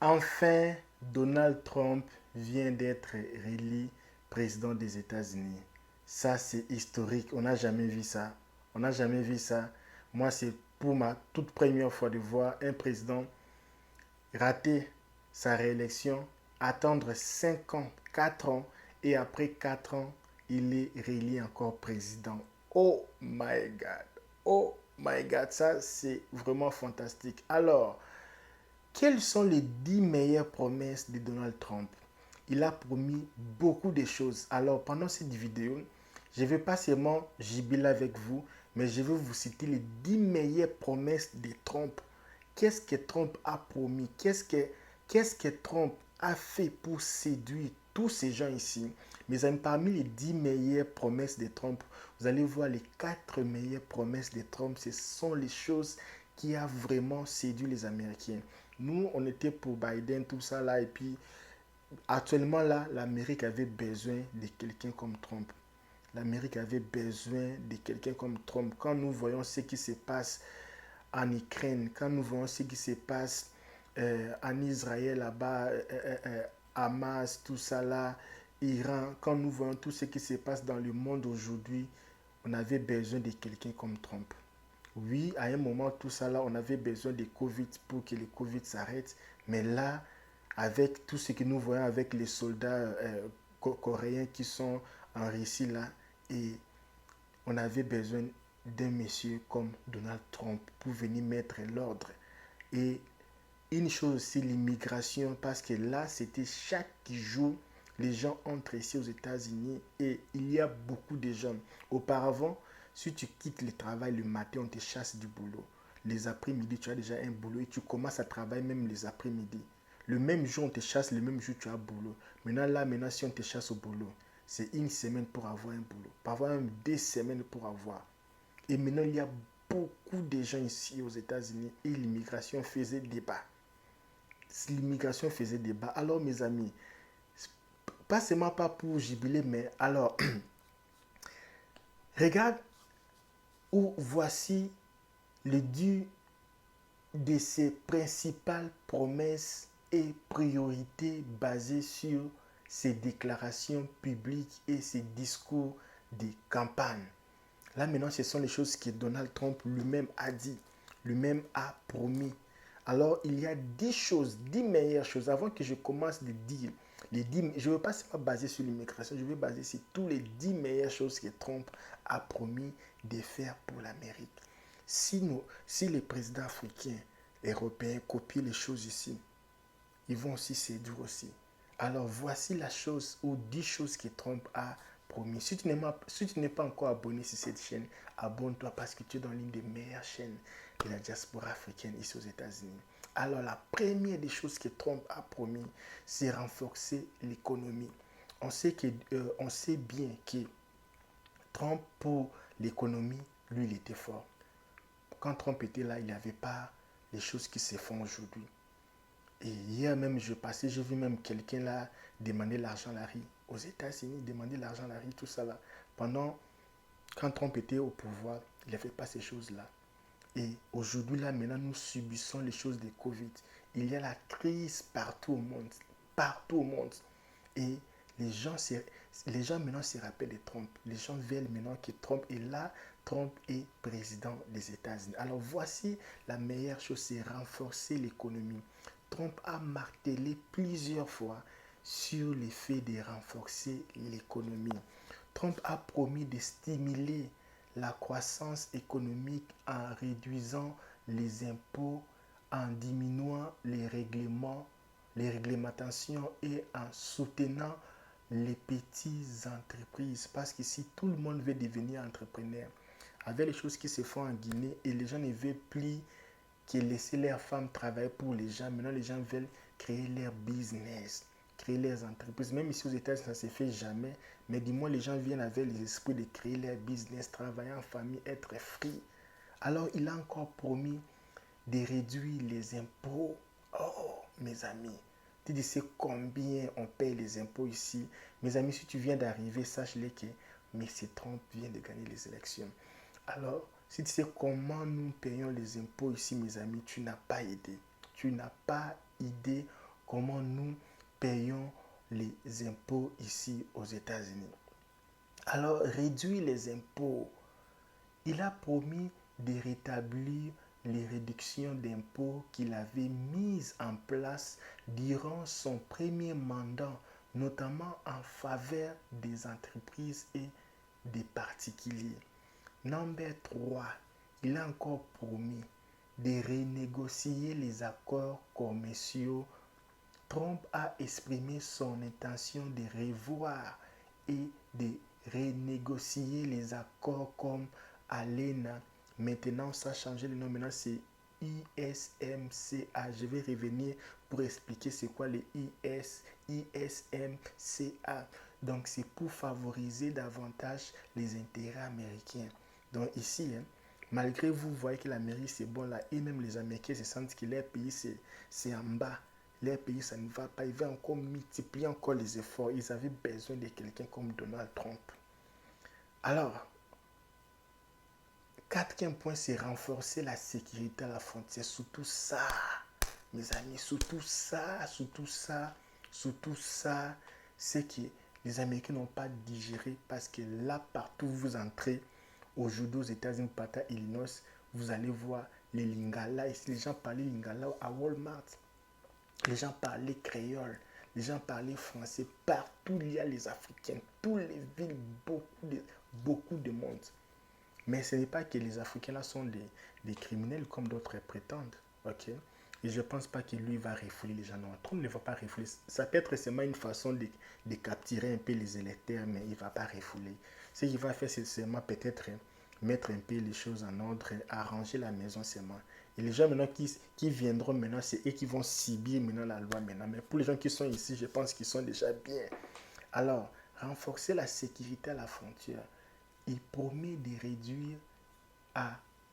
Enfin, Donald Trump vient d'être réélu président des États-Unis. Ça, c'est historique. On n'a jamais vu ça. On n'a jamais vu ça. Moi, c'est pour ma toute première fois de voir un président rater sa réélection, attendre 5 ans, 4 ans, et après 4 ans, il est réélu encore président. Oh my God. Oh my God. Ça, c'est vraiment fantastique. Alors, quelles sont les 10 meilleures promesses de Donald Trump? Il a promis beaucoup de choses. Alors, pendant cette vidéo, je ne vais pas seulement jubiler avec vous, mais je vais vous citer les 10 meilleures promesses de Trump. Qu'est-ce que Trump a promis? Qu'est-ce que Trump a fait pour séduire tous ces gens ici? Mais parmi les 10 meilleures promesses de Trump, vous allez voir les 4 meilleures promesses de Trump. Ce sont les choses qui a vraiment séduit les Américains. Nous, on était pour Biden, tout ça là, et puis actuellement là, l'Amérique avait besoin de quelqu'un comme Trump. L'Amérique avait besoin de quelqu'un comme Trump. Quand nous voyons ce qui se passe en Ukraine, quand nous voyons ce qui se passe en Israël là-bas, Hamas, tout ça là, Iran, quand nous voyons tout ce qui se passe dans le monde aujourd'hui, on avait besoin de quelqu'un comme Trump. Oui, à un moment, tout ça là, on avait besoin de Covid pour que le Covid s'arrête. Mais là, avec tout ce que nous voyons avec les soldats coréens qui sont en Russie là, et on avait besoin d'un monsieur comme Donald Trump pour venir mettre l'ordre. Et une chose aussi, l'immigration, parce que là, c'était chaque jour, les gens entrent ici aux États-Unis et il y a beaucoup de gens. Auparavant, si tu quittes le travail le matin, on te chasse du boulot. Les après-midi, tu as déjà un boulot et tu commences à travailler même les après-midi. Le même jour, on te chasse, le même jour, tu as boulot. Maintenant, si on te chasse au boulot, c'est une semaine pour avoir un boulot. Parfois même 2 semaines pour avoir. Et maintenant, il y a beaucoup de gens ici aux États-Unis et l'immigration faisait débat. L'immigration faisait débat. Alors, mes amis, pas seulement pas pour jubiler, mais alors, regarde où voici le dû de ses principales promesses et priorités basées sur ses déclarations publiques et ses discours de campagne. Là maintenant, ce sont les choses que Donald Trump lui-même a dit, lui-même a promis. Alors, il y a 10 choses, 10 meilleures choses. Avant que je commence de dire, je ne veux pas seulement baser sur l'immigration, je veux baser sur toutes les 10 meilleures choses que Trump a promis de faire pour l'Amérique. Si les présidents africains, européens copient les choses ici, ils vont aussi séduire aussi. Alors voici la chose ou 10 choses que Trump a promis. Si tu n'es pas encore abonné sur cette chaîne, abonne-toi parce que tu es dans l'une des meilleures chaînes de la diaspora africaine ici aux États-Unis. Alors la première des choses que Trump a promis, c'est renforcer l'économie. On sait bien que Trump, pour l'économie, lui, il était fort. Quand Trump était là, il n'y avait pas les choses qui se font aujourd'hui. Et hier même, j'ai vu même quelqu'un là demander l'argent à la rue aux États-Unis, demander l'argent à la rue, tout ça là. Quand Trump était au pouvoir, il n'avait pas ces choses-là. Et aujourd'hui, là, maintenant, nous subissons les choses de Covid. Il y a la crise partout au monde. Partout au monde. Et les gens, les gens maintenant se rappellent de Trump. Les gens veulent maintenant que Trump est là. Trump est président des États-Unis. Alors voici la meilleure chose, c'est renforcer l'économie. Trump a martelé plusieurs fois sur l'effet de renforcer l'économie. Trump a promis de stimuler la croissance économique en réduisant les impôts, en diminuant les réglementations et en soutenant les petites entreprises. Parce que si tout le monde veut devenir entrepreneur, avec les choses qui se font en Guinée et les gens ne veulent plus que laisser leurs femmes travailler pour les gens, maintenant les gens veulent créer leur business, créer leurs entreprises. Même ici aux États-Unis, ça ne se fait jamais. Mais du moins, les gens viennent avec les esprits de créer leur business, travailler en famille, être free. Alors, il a encore promis de réduire les impôts. Oh, mes amis, tu sais combien on paye les impôts ici. Mes amis, si tu viens d'arriver, sache-le que M. Trump vient de gagner les élections. Alors, si tu sais comment nous payons les impôts ici, mes amis, tu n'as pas idée. Tu n'as pas idée comment nous payons les impôts ici aux États-Unis. Alors, réduire les impôts. Il a promis de rétablir les réductions d'impôts qu'il avait mises en place durant son premier mandat, notamment en faveur des entreprises et des particuliers. Number 3, il a encore promis de renégocier les accords commerciaux. Trump a exprimé son intention de revoir et de renégocier les accords comme ALENA. Maintenant, ça a changé le nom. Maintenant, c'est ISMCA. Je vais revenir pour expliquer c'est quoi les ISMCA. Donc, c'est pour favoriser davantage les intérêts américains. Donc, ici, malgré vous voyez que l'Amérique, c'est bon là, et même les Américains se sentent que leur pays, c'est en bas. Leur pays, ça ne va pas. Ils veulent encore multiplier encore les efforts. Ils avaient besoin de quelqu'un comme Donald Trump. Alors, quatrième point, c'est renforcer la sécurité à la frontière. Surtout ça, mes amis, surtout ça, c'est que les Américains n'ont pas digéré parce que là, partout où vous entrez, aujourd'hui aux États-Unis, partout à Illinois, vous allez voir les Lingala. Ici, les gens parlaient Lingala à Walmart. Les gens parlaient créole. Les gens parlaient français. Partout, il y a les Africains. Toutes les villes, beaucoup de monde. Mais ce n'est pas que les Africains là sont des criminels comme d'autres prétendent. Ok? Et je ne pense pas que lui va refouler les gens. Non, Trump ne va pas refouler. Ça peut être seulement une façon de capturer un peu les électeurs, mais il ne va pas refouler. Ce qu'il va faire, c'est seulement peut-être mettre un peu les choses en ordre, arranger la maison seulement. Et les gens maintenant qui viendront maintenant, c'est eux qui vont subir maintenant la loi maintenant. Mais pour les gens qui sont ici, je pense qu'ils sont déjà bien. Alors, renforcer la sécurité à la frontière. Il promet de réduire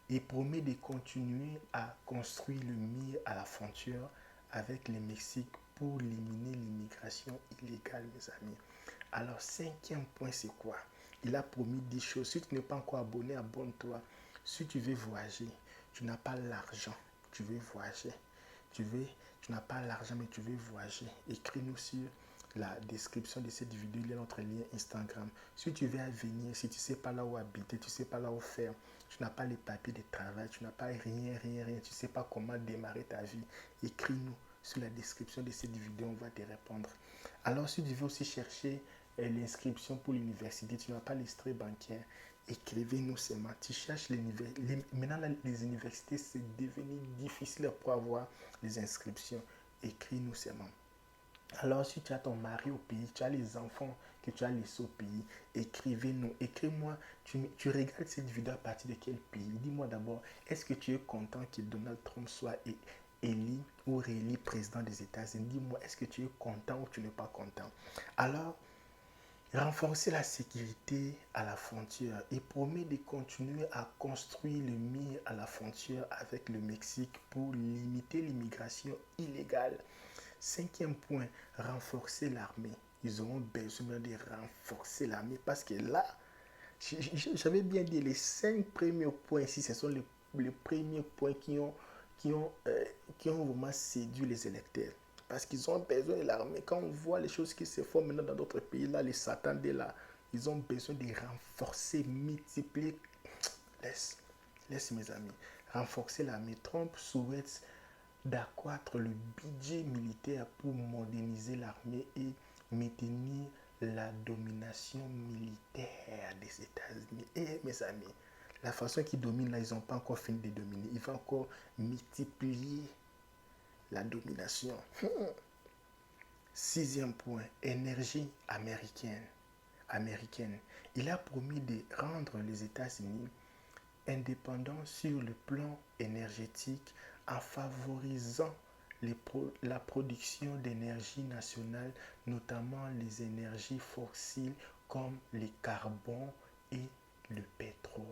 il promet de continuer à construire le mur à la frontière avec le Mexique pour éliminer l'immigration illégale, mes amis. Alors, cinquième point, c'est quoi? Il a promis 10 choses. Si tu n'es pas encore abonné, abonne-toi. Si tu veux voyager, tu n'as pas l'argent, tu veux voyager. Tu n'as pas l'argent, mais tu veux voyager. Écris-nous sur la description de cette vidéo, il y a notre lien Instagram. Si tu veux venir, si tu ne sais pas là où habiter, tu ne sais pas là où faire, tu n'as pas les papiers de travail, tu n'as pas rien, tu ne sais pas comment démarrer ta vie, écris-nous sur la description de cette vidéo, on va te répondre. Alors, si tu veux aussi chercher l'inscription pour l'université, tu n'as pas l'extrait bancaire, écrivez-nous seulement. Tu cherches maintenant les universités, c'est devenu difficile pour avoir les inscriptions. Écris-nous seulement. Alors, si tu as ton mari au pays, tu as les enfants que tu as laissés au pays, écrivez-nous. Écris-moi, tu regardes cette vidéo à partir de quel pays? Dis-moi d'abord, est-ce que tu es content que Donald Trump soit élu ou réélu président des États-Unis? Dis-moi, est-ce que tu es content ou tu n'es pas content? Alors, renforcer la sécurité à la frontière et promet de continuer à construire le mur à la frontière avec le Mexique pour limiter l'immigration illégale. Cinquième point, renforcer l'armée. Ils auront besoin de renforcer l'armée parce que là, j'avais bien dit les 5 premiers points ici, ce sont les premiers points qui ont vraiment séduit les électeurs. Parce qu'ils ont besoin de l'armée. Quand on voit les choses qui se font maintenant dans d'autres pays, là, les satans là, ils ont besoin de renforcer, multiplier. Laisse mes amis. Renforcer l'armée. Trump souhaite d'accroître le budget militaire pour moderniser l'armée et maintenir la domination militaire des États-Unis. Et mes amis, la façon qu'ils dominent là, ils n'ont pas encore fini de dominer. Ils vont encore multiplier la domination. Sixième point, énergie américaine. Il a promis de rendre les États-Unis indépendants sur le plan énergétique en favorisant la production d'énergie nationale, notamment les énergies fossiles comme le carbone et le pétrole.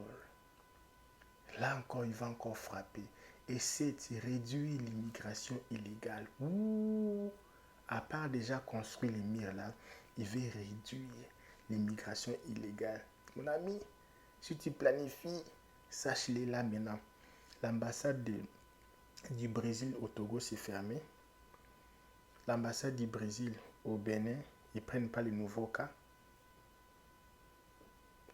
Là encore, il va encore frapper. Et c'est réduire l'immigration illégale. À part déjà construire les murs là, il veut réduire l'immigration illégale. Mon ami, si tu planifies, sache-le là maintenant. L'ambassade du Brésil au Togo s'est fermée. l'ambassade du Brésil au Bénin, ils ne prennent pas les nouveaux cas.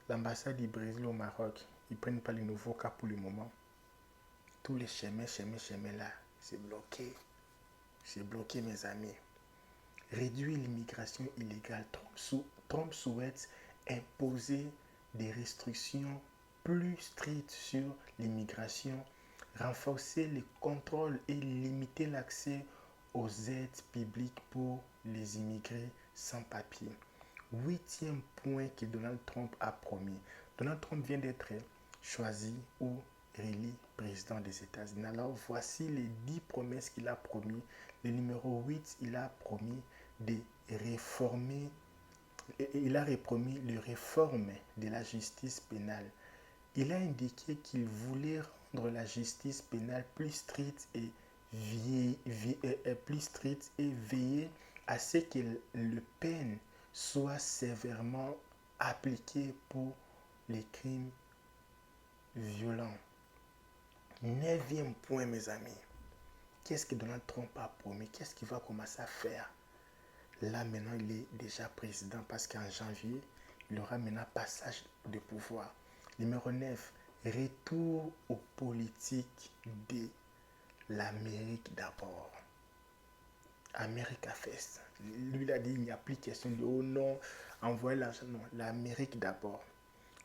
L'ambassade du Brésil au Maroc, ils ne prennent pas les nouveaux cas pour le moment. Tous les chemins là, c'est bloqué. C'est bloqué, mes amis. Réduire l'immigration illégale. Trump souhaite imposer des restrictions plus strictes sur l'immigration, renforcer les contrôles et limiter l'accès aux aides publiques pour les immigrés sans papier. 8e point que Donald Trump a promis. Donald Trump vient d'être choisi ou réélu président des États-Unis. Alors voici les 10 promesses qu'il a promis. Le numéro 8, il a promis de réformer, il a promis la réforme de la justice pénale. Il a indiqué qu'il voulait rendre la justice pénale plus stricte et veiller à ce que le peine soit sévèrement appliquée pour les crimes violents. 9e point, mes amis. Qu'est-ce que Donald Trump a promis? Qu'est-ce qu'il va commencer à faire? Là, maintenant, il est déjà président parce qu'en janvier, il aura maintenant passage de pouvoir. Numéro 9, retour aux politiques de l'Amérique d'abord. America First. Lui, il a dit, il n'y a plus question de oh non, envoyer l'argent. Non, l'Amérique d'abord.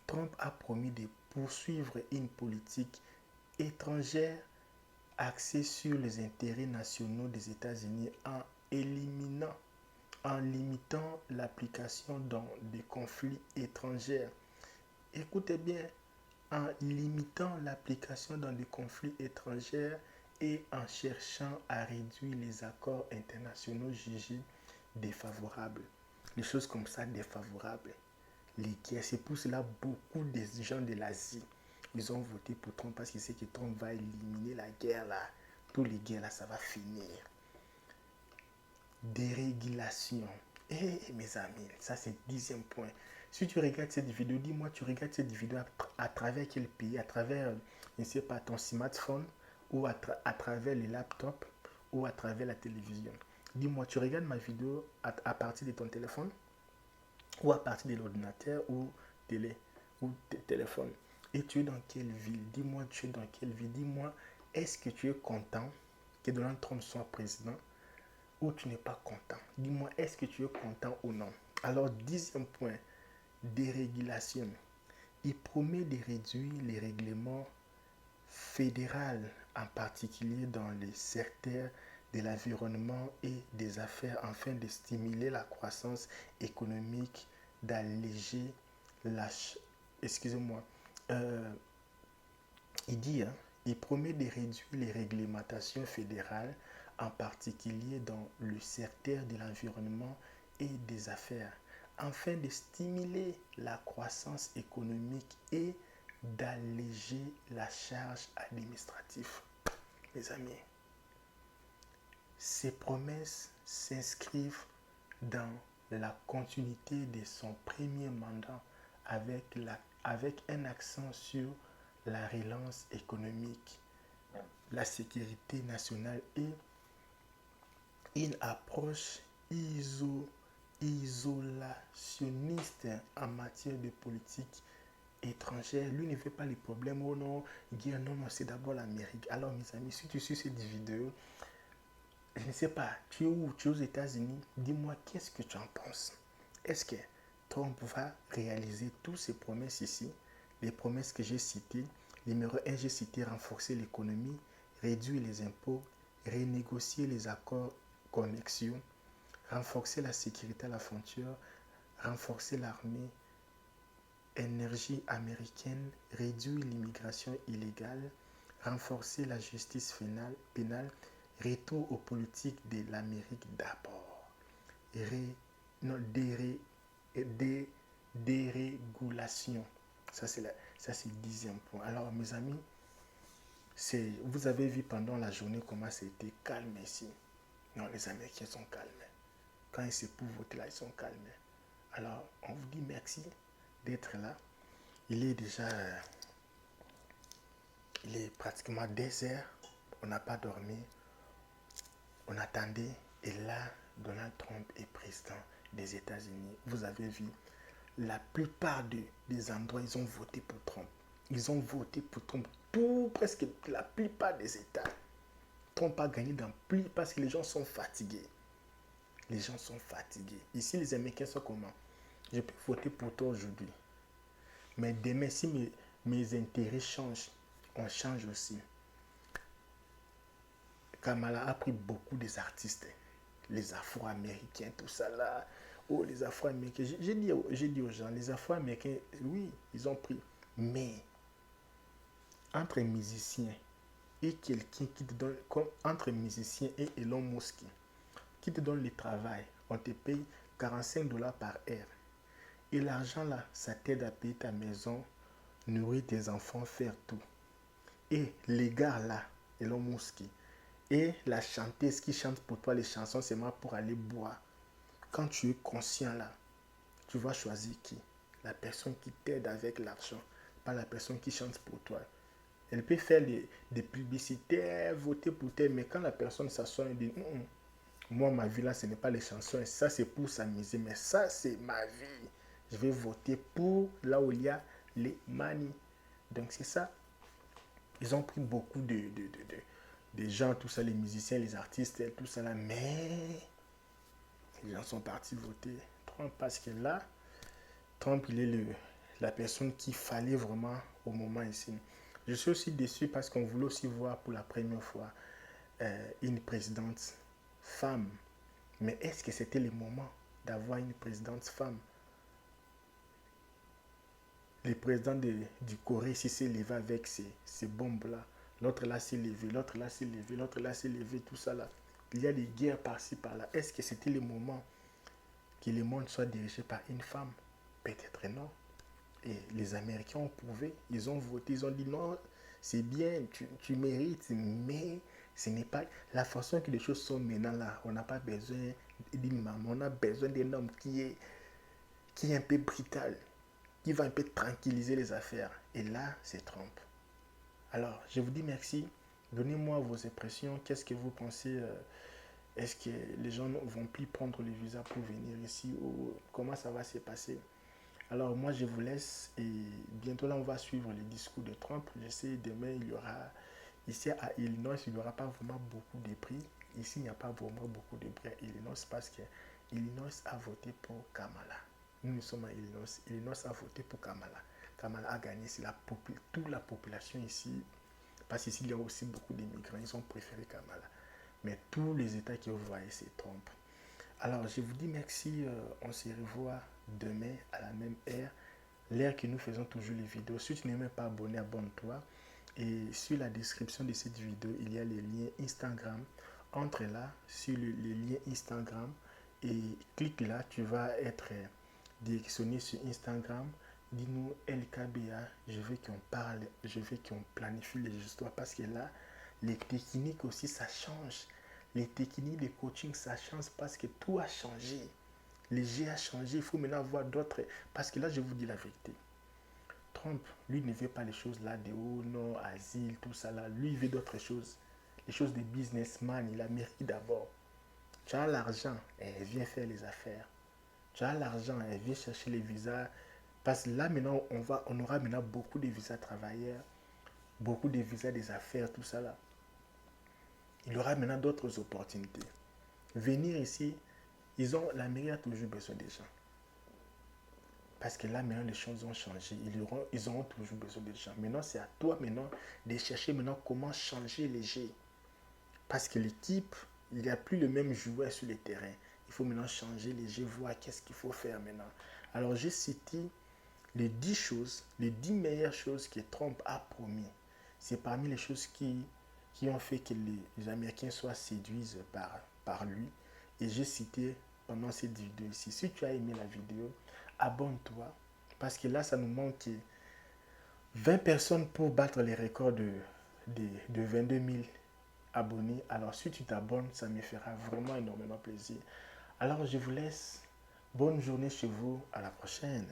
Trump a promis de poursuivre une politique étrangère axée sur les intérêts nationaux des États-Unis en limitant l'application dans des conflits étrangers. Écoutez bien, en limitant l'application dans des conflits étrangers et en cherchant à réduire les accords internationaux jugés défavorables. Les choses comme ça défavorables. Les guerres, c'est pour cela beaucoup de gens de l'Asie, ils ont voté pour Trump parce qu'ils savent que Trump va éliminer la guerre là. Tous les guerres là, ça va finir. Dérégulation. Mes amis, ça c'est 10e point. Si tu regardes cette vidéo, dis-moi, tu regardes cette vidéo à travers quel pays? À travers, je ne sais pas, ton smartphone ou à travers les laptops ou à travers la télévision. Dis-moi, tu regardes ma vidéo à partir de ton téléphone ou à partir de l'ordinateur ou télé ou téléphone. Et tu es dans quelle ville? Dis-moi, tu es dans quelle ville? Dis-moi, est-ce que tu es content que Donald Trump soit président ou tu n'es pas content? Dis-moi, est-ce que tu es content ou non? Alors, 10e point, dérégulation. Il promet de réduire les règlements fédéraux, en particulier dans les secteurs de l'environnement et des affaires, afin de stimuler la croissance économique, d'alléger la... Excusez-moi. Il promet de réduire les réglementations fédérales, en particulier dans le secteur de l'environnement et des affaires, afin de stimuler la croissance économique et d'alléger la charge administrative. Mes amis, ces promesses s'inscrivent dans la continuité de son premier mandat avec un accent sur la relance économique, la sécurité nationale et une approche isolationniste en matière de politique étrangère. Lui ne fait pas les problèmes. Oh non, guerre, non, c'est d'abord l'Amérique. Alors mes amis, si tu suis cette vidéo, je ne sais pas, tu es où? Tu es aux États-Unis? Dis-moi, qu'est-ce que tu en penses? Est-ce que Trump va réaliser toutes ces promesses ici? Les promesses que j'ai citées. Numéro 1, j'ai cité renforcer l'économie, réduire les impôts, renégocier les accords commerciaux, renforcer la sécurité à la frontière, renforcer l'armée, énergie américaine, réduire l'immigration illégale, renforcer la justice pénale, retour aux politiques de l'Amérique d'abord, dérégulation. Ça c'est le 10e point. Alors mes amis, vous avez vu pendant la journée comment c'était calme ici. Non, les Américains sont calmes. Quand ils se pour voter là, ils sont calmes. Alors on vous dit merci d'être là. Il est pratiquement 2 heures. On n'a pas dormi. On attendait. Et là, Donald Trump est président des États-Unis, vous avez vu, la plupart des endroits, ils ont voté pour Trump. Ils ont voté pour Trump. Tout, presque la plupart des États. Trump a gagné dans plus parce que les gens sont fatigués. Les gens sont fatigués. Ici, les Américains sont comment? Je peux voter pour toi aujourd'hui. Mais demain, si mes intérêts changent, on change aussi. Kamala a pris beaucoup des artistes, les Afro-Américains, tout ça là. Oh, les Afro-Américains. J'ai dit aux gens, les Afro-Américains, oui, ils ont pris. Mais, entre un musicien et quelqu'un qui te donne, comme entre un musicien et Elon Musk, qui te donne le travail, on te paye 45 dollars par heure. Et l'argent là, ça t'aide à payer ta maison, nourrir tes enfants, faire tout. Et les gars là, Elon Musk, et la chanteuse qui chante pour toi les chansons, c'est moi pour aller boire. Quand tu es conscient là, tu vas choisir qui? La personne qui t'aide avec l'argent, pas la personne qui chante pour toi. Elle peut faire des publicités, voter pour toi, mais quand la personne s'assoit et dit moi, ma vie là, ce n'est pas les chansons, ça c'est pour s'amuser, mais ça c'est ma vie. Je vais voter pour là où il y a les manies. Donc c'est ça. Ils ont pris beaucoup de gens, tout ça, les musiciens, les artistes, tout ça là, mais les gens sont partis voter Trump parce que là, Trump, il est la personne qu'il fallait vraiment au moment ici. Je suis aussi déçu parce qu'on voulait aussi voir pour la première fois une présidente femme. Mais est-ce que c'était le moment d'avoir une présidente femme? Le président du Corée ici s'est levé avec ces bombes-là. L'autre là s'est levé, l'autre là s'est levé, l'autre là s'est levé, tout ça là. Il y a des guerres par-ci, par-là. Est-ce que c'était le moment que le monde soit dirigé par une femme? Peut-être non. Et les Américains ont prouvé, ils ont voté, ils ont dit non, c'est bien, tu mérites, mais ce n'est pas la façon que les choses sont maintenant là. On n'a pas besoin d'une maman, on a besoin d'un homme qui est un peu brutal, qui va un peu tranquilliser les affaires. Et là, c'est Trump. Alors, je vous dis merci. Donnez-moi vos impressions. Qu'est-ce que vous pensez? Est-ce que les gens ne vont plus prendre le visa pour venir ici ou comment ça va se passer? Alors moi je vous laisse et bientôt là on va suivre les discours de Trump. Je sais demain il y aura, ici à Illinois il n'y aura pas vraiment beaucoup de prix. Ici il n'y a pas vraiment beaucoup de prix à Illinois parce que Illinois a voté pour Kamala. Nous sommes à Illinois. Illinois a voté pour Kamala. Kamala a gagné, c'est toute la population ici. Parce qu'ici il y a aussi beaucoup d'immigrants, ils ont préféré Kamala. Mais tous les États que vous voyez c'est Trump. Alors, je vous dis merci. On se revoit demain à la même heure. L'heure que nous faisons toujours les vidéos. Si tu n'es même pas abonné, abonne-toi. Et sur la description de cette vidéo, il y a les liens Instagram. Entre là, sur les liens Instagram. Et clique là, tu vas être directionné sur Instagram. Dis-nous LKBA, je veux qu'on parle, je veux qu'on planifie les histoires. Parce que là, les techniques aussi, ça change. Les techniques de coaching, ça change parce que tout a changé. Les jeux a changé. Il faut maintenant voir d'autres. Parce que là, je vous dis la vérité. Trump, lui, ne veut pas les choses là de haut, non, asile, tout ça là. Lui, il veut d'autres choses. Les choses de businessman. Il a mérité d'abord. Tu as l'argent, elle vient faire les affaires. Tu as l'argent, elle vient chercher les visas. Parce que là, maintenant, on aura maintenant beaucoup de visas travailleurs, beaucoup de visas des affaires, tout ça là. Il y aura maintenant d'autres opportunités. Venir ici, l'Amérique a toujours besoin des gens. Parce que là, maintenant, les choses ont changé. Ils auront toujours besoin des gens. Maintenant, c'est à toi maintenant de chercher maintenant comment changer les jeux. Parce que l'équipe, il n'y a plus le même joueur sur le terrain. Il faut maintenant changer les jeux, voir qu'est-ce qu'il faut faire maintenant. Alors, j'ai cité les 10 choses, les 10 meilleures choses que Trump a promis. C'est parmi les choses qui ont fait que les Américains soient séduits par lui. Et j'ai cité pendant cette vidéo ici. Si tu as aimé la vidéo, abonne-toi. Parce que là, ça nous manque 20 personnes pour battre les records de 22 000 abonnés. Alors, si tu t'abonnes, ça me fera vraiment énormément plaisir. Alors, je vous laisse. Bonne journée chez vous. À la prochaine.